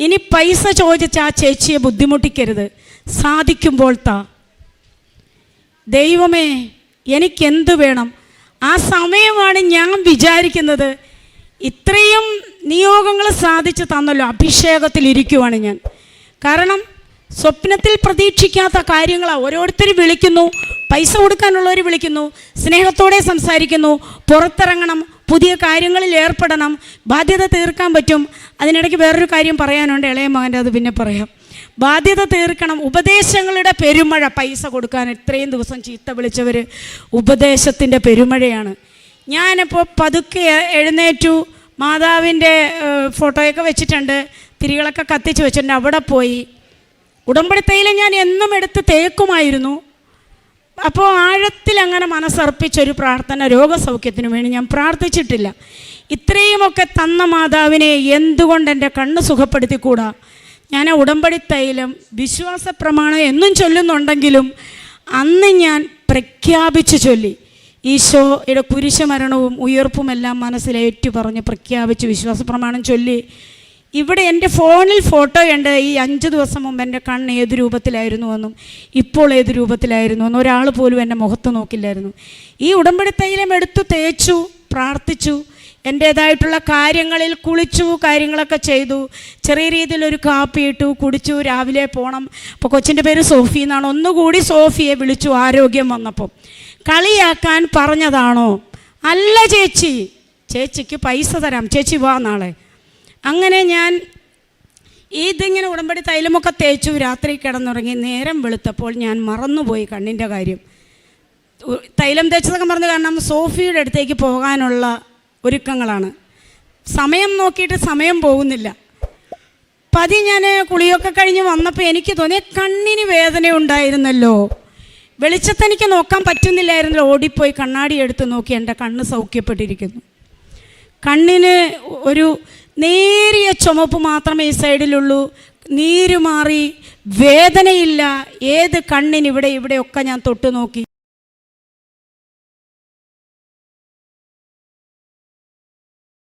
ഇനി പൈസ ചോദിച്ച് ആ ചേച്ചിയെ ബുദ്ധിമുട്ടിക്കരുത്, സാധിക്കുമ്പോൾ താ. ദൈവമേ എനിക്കെന്ത് വേണം? ആ സമയമാണ് ഞാൻ വിചാരിക്കുന്നത്, ഇത്രയും നിയോഗങ്ങൾ സാധിച്ചു തന്നല്ലോ, അഭിഷേകത്തിലിരിക്കുവാണ് ഞാൻ. കാരണം സ്വപ്നത്തിൽ പ്രതീക്ഷിക്കാത്ത കാര്യങ്ങളാണ്. ഓരോരുത്തർ വിളിക്കുന്നു, പൈസ കൊടുക്കാനുള്ളവർ വിളിക്കുന്നു, സ്നേഹത്തോടെ സംസാരിക്കുന്നു, പുറത്തിറങ്ങണം, പുതിയ കാര്യങ്ങളിൽ ഏർപ്പെടണം, ബാധ്യത തീർക്കാൻ പറ്റും. അതിനിടയ്ക്ക് വേറൊരു കാര്യം പറയാനുണ്ട്, ഇളയ മകൻ്റെ, അത് പിന്നെ പറയാം. ബാധ്യത തീർക്കണം, ഉപദേശങ്ങളുടെ പെരുമഴ. പൈസ കൊടുക്കാൻ ഇത്രയും ദിവസം ചീത്ത വിളിച്ചവർ, ഉപദേശത്തിൻ്റെ പെരുമഴയാണ്. ഞാനിപ്പോൾ പതുക്കെ എഴുന്നേറ്റു, മാതാവിൻ്റെ ഫോട്ടോയൊക്കെ വെച്ചിട്ടുണ്ട്, തിരികളൊക്കെ കത്തിച്ച് വെച്ചിട്ടുണ്ട്. അവിടെ പോയി ഉടമ്പടി തൈലം ഞാൻ എന്നും എടുത്ത് തേക്കുമായിരുന്നു. അപ്പോൾ ആഴത്തിൽ അങ്ങനെ മനസ്സർപ്പിച്ചൊരു പ്രാർത്ഥന, രോഗസൗഖ്യത്തിന് വേണ്ടി ഞാൻ പ്രാർത്ഥിച്ചിട്ടില്ല. ഇത്രയുമൊക്കെ തന്ന മാതാവിനെ എന്തുകൊണ്ട് എൻ്റെ കണ്ണ് സുഖപ്പെടുത്തിക്കൂടാ? ഞാൻ ഉടമ്പടി തൈലം വിശ്വാസ പ്രമാണം എന്നും ചൊല്ലുന്നുണ്ടെങ്കിലും അന്ന് ഞാൻ പ്രഖ്യാപിച്ച് ചൊല്ലി. ഈശോയുടെ കുരിശുമരണവും ഉയർപ്പുമെല്ലാം മനസ്സിലേറ്റു പറഞ്ഞ് പ്രഖ്യാപിച്ച് വിശ്വാസ പ്രമാണം ചൊല്ലി. ഇവിടെ എൻ്റെ ഫോണിൽ ഫോട്ടോയുണ്ട്, ഈ 5 ദിവസം മുമ്പ് എൻ്റെ കണ്ണ് ഏത് രൂപത്തിലായിരുന്നു എന്നും ഇപ്പോൾ ഏത് രൂപത്തിലായിരുന്നു എന്നും ഒരാൾ പോലും എൻ്റെ മുഖത്ത് നോക്കില്ലായിരുന്നു. ഈ ഉടമ്പടി തൈലം എടുത്തു തേച്ചു, പ്രാർത്ഥിച്ചു, എൻ്റേതായിട്ടുള്ള കാര്യങ്ങളിൽ കുളിച്ചു, കാര്യങ്ങളൊക്കെ ചെയ്തു. ചെറിയ രീതിയിലൊരു കാപ്പി ഇട്ടു, കുടിച്ചു. രാവിലെ പോകണം. അപ്പോൾ കൊച്ചിൻ്റെ പേര് സോഫി എന്നാണ്. ഒന്നുകൂടി സോഫിയെ വിളിച്ചു ആരോഗ്യം വന്നപ്പോൾ. കളിയാക്കാൻ പറഞ്ഞതാണോ? അല്ല ചേച്ചി, ചേച്ചിക്ക് പൈസ തരാം, ചേച്ചി വാ നാളെ. അങ്ങനെ ഞാൻ ഇതിങ്ങനെ ഉടമ്പടി തൈലമൊക്കെ തേച്ചു, രാത്രി കിടന്നുറങ്ങി. നേരം വെളുത്തപ്പോൾ ഞാൻ മറന്നുപോയി കണ്ണിൻ്റെ കാര്യം. തൈലം തേച്ചതൊക്കെ മറന്നു, കാരണം സോഫിയുടെ അടുത്തേക്ക് പോകാനുള്ള ഒരുക്കങ്ങളാണ്. സമയം നോക്കിയിട്ട് സമയം പോകുന്നില്ല. ഞാൻ കുളിയൊക്കെ കഴിഞ്ഞ് വന്നപ്പോൾ എനിക്ക് തോന്നി കണ്ണിന് വേദന ഉണ്ടായിരുന്നല്ലോ, വെളിച്ചത്തെനിക്ക് നോക്കാൻ പറ്റുന്നില്ലായിരുന്നല്ലോ. ഓടിപ്പോയി കണ്ണാടി എടുത്ത് നോക്കി, എൻ്റെ കണ്ണ് സൗഖ്യപ്പെട്ടിരിക്കുന്നു. കണ്ണിന് ഒരു നേരിയ ചുമപ്പ് മാത്രമേ ഈ സൈഡിലുള്ളൂ, നീര് മാറി, വേദനയില്ല. ഏത് കണ്ണിന് ഇവിടെയൊക്കെ ഞാൻ തൊട്ട് നോക്കി.